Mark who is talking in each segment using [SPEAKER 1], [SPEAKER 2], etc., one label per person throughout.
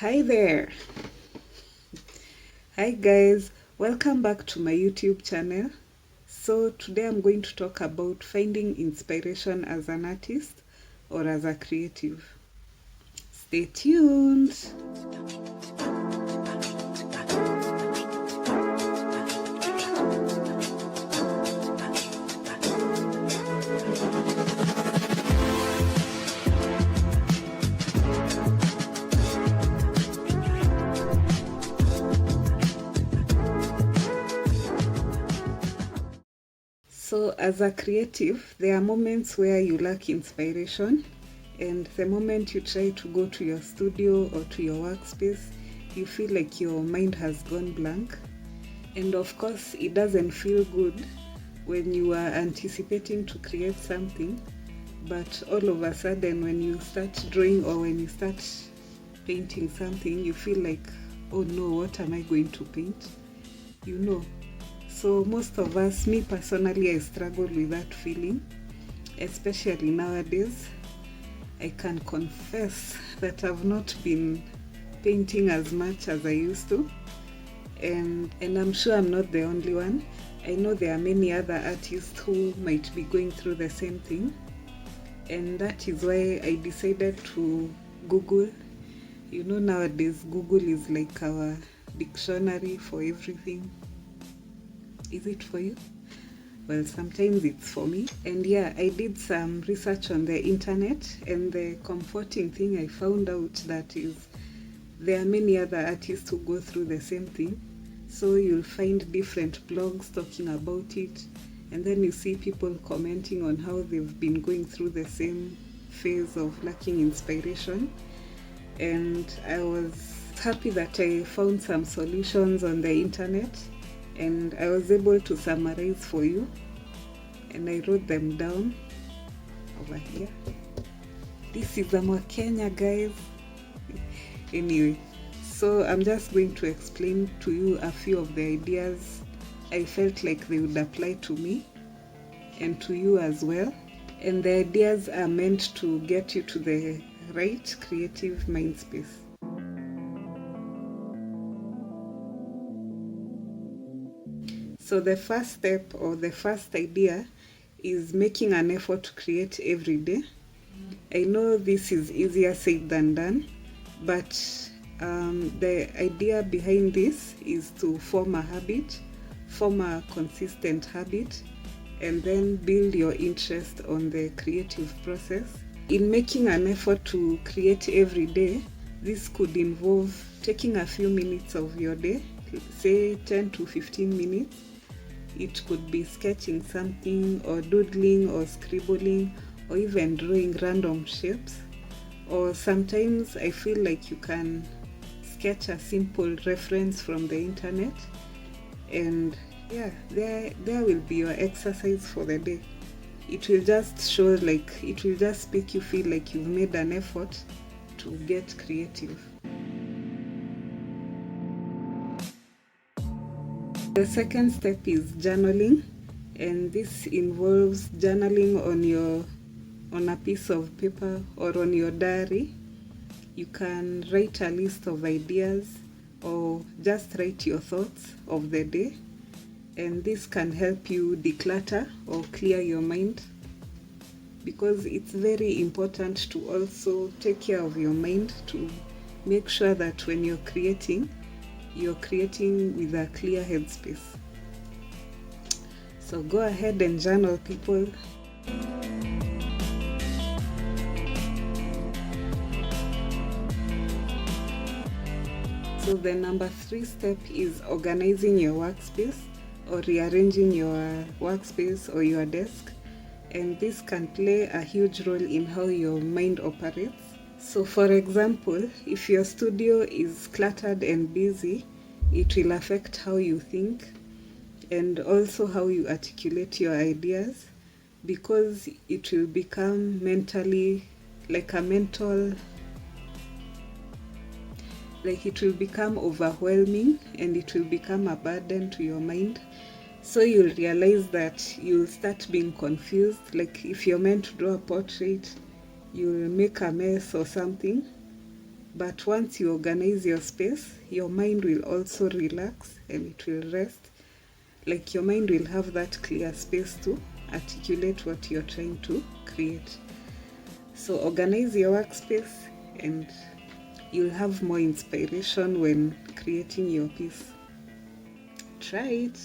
[SPEAKER 1] Hi there. Hi guys, welcome back to my YouTube channel. So today I'm going to talk about finding inspiration as an artist or as a creative. Stay tuned. So as a creative, there are moments where you lack inspiration, and the moment you try to go to your studio or to your workspace, you feel like your mind has gone blank. And of course, it doesn't feel good when you are anticipating to create something, but all of a sudden when you start drawing or when you start painting something, you feel like, oh no, what am I going to paint? You know. So most of us, me personally, I struggle with that feeling, especially nowadays. I can confess that I've not been painting as much as I used to, and I'm sure I'm not the only one. I know there are many other artists who might be going through the same thing, and that is why I decided to Google. You know, nowadays Google is like our dictionary for everything. Is it for you? Well, sometimes it's for me. And yeah, I did some research on the internet, and the comforting thing I found out that is there are many other artists who go through the same thing. So you'll find different blogs talking about it, and then you see people commenting on how they've been going through the same phase of lacking inspiration. And I was happy that I found some solutions on the internet, and I was able to summarize for you, and I wrote them down over here. This is Kenya, guys. Anyway, so I'm just going to explain to you a few of the ideas I felt like they would apply to me and to you as well. And the ideas are meant to get you to the right creative mind space. So the first step or the first idea is making an effort to create every day. I know this is easier said than done, but the idea behind this is to form a habit, form a consistent habit, and then build your interest on the creative process. In making an effort to create every day, this could involve taking a few minutes of your day, say 10 to 15 minutes. It could be sketching something, or doodling, or scribbling, or even drawing random shapes. Or sometimes I feel like you can sketch a simple reference from the internet, and yeah, there will be your exercise for the day. It will just show, like, it will just make you feel like you've made an effort to get creative. The second step is journaling, and this involves journaling on a piece of paper or on your diary. You can write a list of ideas or just write your thoughts of the day, and this can help you declutter or clear your mind, because it's very important to also take care of your mind, to make sure that when you're creating with a clear headspace. So go ahead and journal, people. So the number 3 step is organizing your workspace or rearranging your workspace or your desk. And this can play a huge role in how your mind operates. So for example, if your studio is cluttered and busy, it will affect how you think and also how you articulate your ideas, because it will become mentally it will become overwhelming, and it will become a burden to your mind. So you'll realize that you'll start being confused. Like if you're meant to draw a portrait, you'll make a mess or something, But once you organize your space, your mind will also relax and it will rest. Like your mind will have that clear space to articulate what you're trying to create. So organize your workspace and you'll have more inspiration when creating your piece. Try it.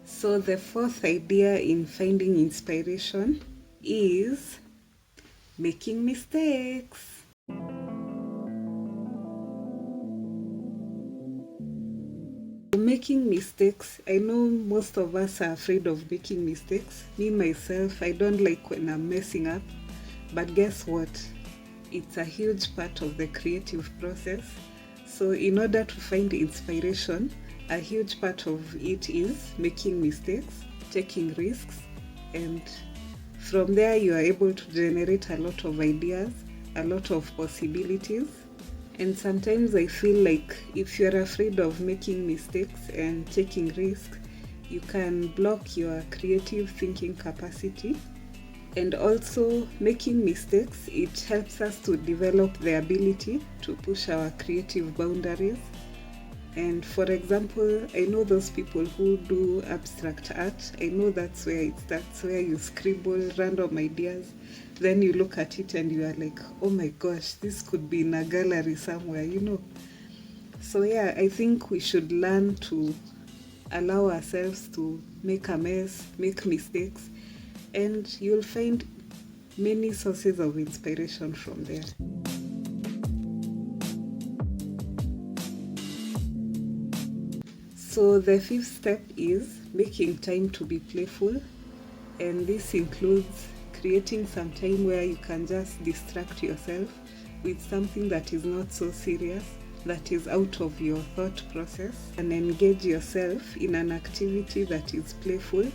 [SPEAKER 1] So the fourth idea in finding inspiration is making mistakes. Making mistakes, I know most of us are afraid of making mistakes. Me myself, I don't like when I'm messing up, but guess what? It's a huge part of the creative process. So in order to find inspiration, a huge part of it is making mistakes, taking risks, and from there you are able to generate a lot of ideas, a lot of possibilities. And sometimes I feel like if you're afraid of making mistakes and taking risks, you can block your creative thinking capacity. And also, making mistakes, it helps us to develop the ability to push our creative boundaries. And for example, I know those people who do abstract art. I know that's where it starts, where you scribble random ideas. Then you look at it and you are like, oh my gosh, this could be in a gallery somewhere, So yeah, I think we should learn to allow ourselves to make a mess, make mistakes, and you'll find many sources of inspiration from there. So the fifth step is making time to be playful, and this includes creating some time where you can just distract yourself with something that is not so serious, that is out of your thought process, and engage yourself in an activity that is playful,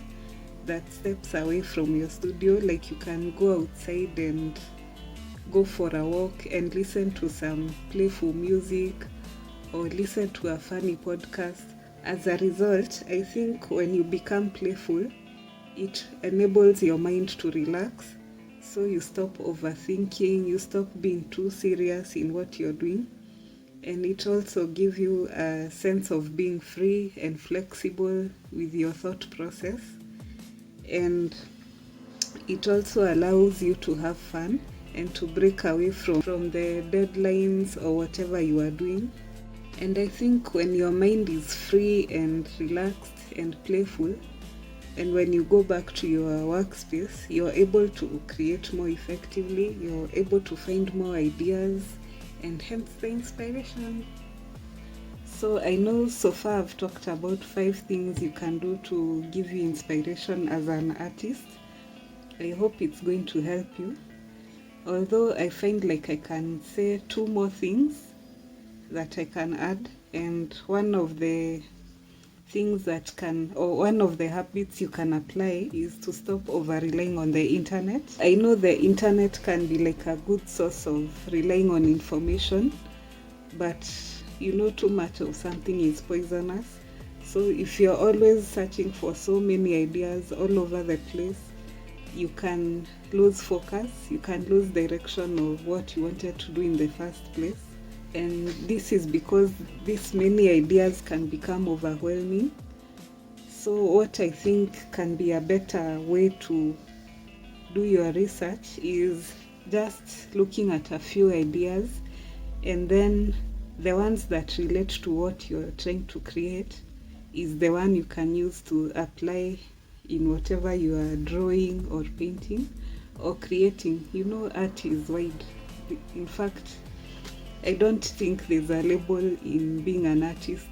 [SPEAKER 1] that steps away from your studio. Like you can go outside and go for a walk and listen to some playful music or listen to a funny podcast. As a result, I think when you become playful, it enables your mind to relax. So you stop overthinking, you stop being too serious in what you're doing. And it also gives you a sense of being free and flexible with your thought process. And it also allows you to have fun and to break away from the deadlines or whatever you are doing. And I think when your mind is free and relaxed and playful, and when you go back to your workspace, you're able to create more effectively, you're able to find more ideas, and hence the inspiration. So I know so far I've talked about 5 things you can do to give you inspiration as an artist. I hope it's going to help you. Although I find like I can say 2 more things that I can add, and one of the habits you can apply is to stop over relying on the internet. I know the internet can be like a good source of relying on information, but too much of something is poisonous. So if you're always searching for so many ideas all over the place, you can lose focus, you can lose direction of what you wanted to do in the first place. And this is because these many ideas can become overwhelming. So what I think can be a better way to do your research is just looking at a few ideas, and then the ones that relate to what you're trying to create is the one you can use to apply in whatever you are drawing or painting or creating. Art is wide. In fact, I don't think there's a label in being an artist,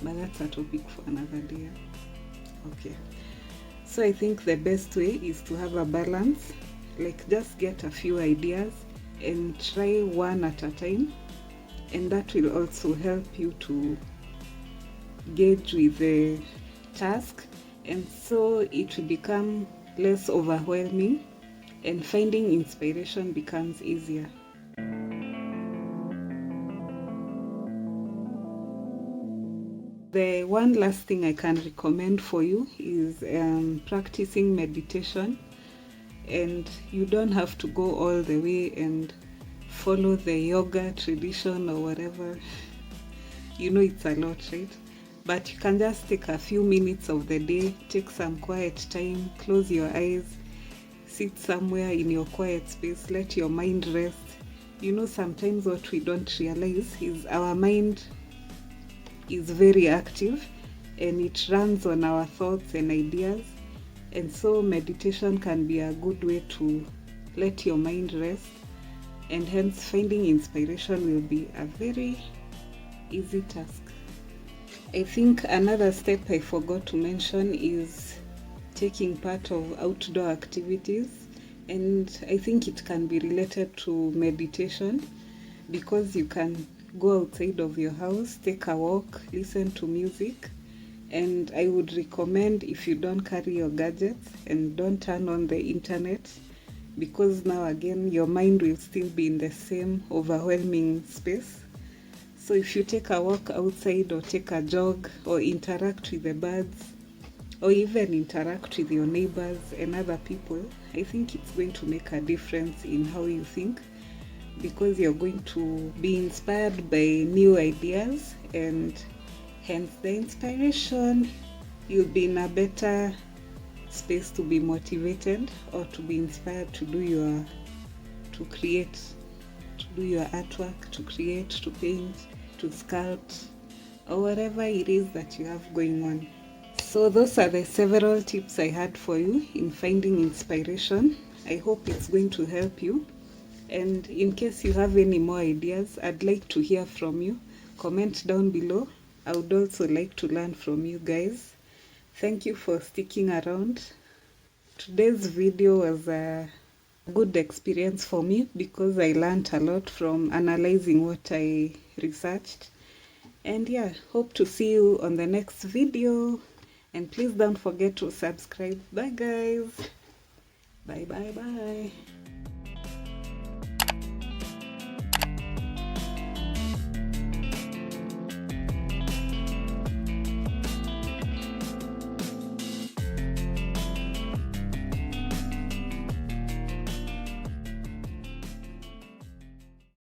[SPEAKER 1] but that's a topic for another day. Okay. So I think the best way is to have a balance, like just get a few ideas and try one at a time. And that will also help you to gauge with the task, and so it will become less overwhelming and finding inspiration becomes easier. The one last thing I can recommend for you is practicing meditation. And you don't have to go all the way and follow the yoga tradition or whatever. It's a lot, right? But you can just take a few minutes of the day, take some quiet time, close your eyes, sit somewhere in your quiet space, let your mind rest. Sometimes what we don't realize is our mind is very active and it runs on our thoughts and ideas. And so meditation can be a good way to let your mind rest, and hence finding inspiration will be a very easy task. I think another step I forgot to mention is taking part of outdoor activities, and I think it can be related to meditation because you can go outside of your house, take a walk, listen to music. And I would recommend, if you don't carry your gadgets and don't turn on the internet, because now again your mind will still be in the same overwhelming space. So if you take a walk outside or take a jog or interact with the birds or even interact with your neighbors and other people, I think it's going to make a difference in how you think, because you're going to be inspired by new ideas, and hence the inspiration. You'll be in a better space to be motivated or to be inspired to create, to do your artwork, to create, to paint, to sculpt, or whatever it is that you have going on. So those are the several tips I had for you in finding inspiration. I hope it's going to help you. And in case you have any more ideas, I'd like to hear from you. Comment down below. I would also like to learn from you guys. Thank you for sticking around. Today's video was a good experience for me because I learned a lot from analyzing what I researched. And yeah, hope to see you on the next video. And please don't forget to subscribe. Bye guys. Bye bye bye.